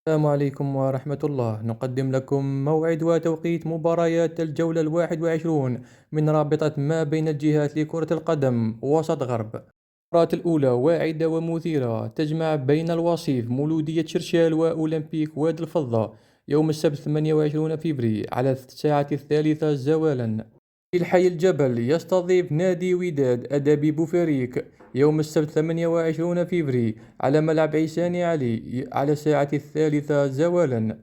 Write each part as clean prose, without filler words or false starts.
السلام عليكم ورحمة الله. نقدم لكم موعد وتوقيت مباريات الجولة 21 من رابطة ما بين الجهات لكرة القدم وسط غرب. المباراة الأولى واعدة ومثيرة، تجمع بين الوصيف مولودية شرشال وأولمبيك وادي الفضة يوم السبت 28 فبراير على الساعة 3 زوالا. في الحي الجبل يستضيف نادي وداد أدبي بوفريك يوم السبت 28 فبراير على ملعب عيساني علي على الساعة 3 زوالا.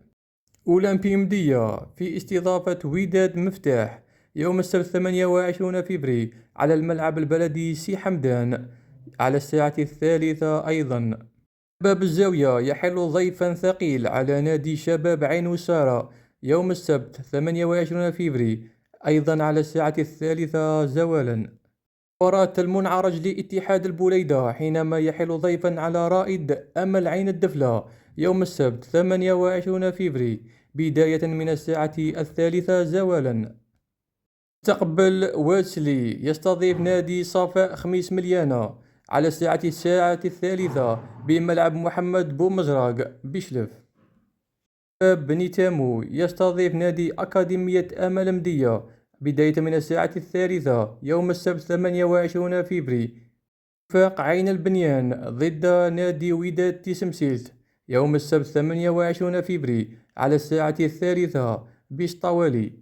أولمبي مدية في استضافة وداد مفتاح يوم السبت 28 فبراير على الملعب البلدي سي حمدان على الساعة 3 أيضا. شباب الزاوية يحل ضيفا ثقيل على نادي شباب عين وسارة يوم السبت 28 فبراير أيضا على الساعة 3 زوالا. مباراة المنعرج لاتحاد البوليدة حينما يحل ضيفا على رائد أمل عين الدفلة يوم السبت 28 فبراير بداية من الساعة 3 زوالا. مستقبل واتسلي يستضيف نادي صفاء خميس مليانة على الساعة 3 بملعب محمد بومزراق بشلف. شباب بني تامو يستضيف نادي أكاديمية أمل مدية بداية من الساعة 3 يوم السبت 28 فبراير. وفاق عين البنيان ضد نادي وداد تيسمسيلت يوم السبت 28 فبراير على الساعة 3 بشطوالي.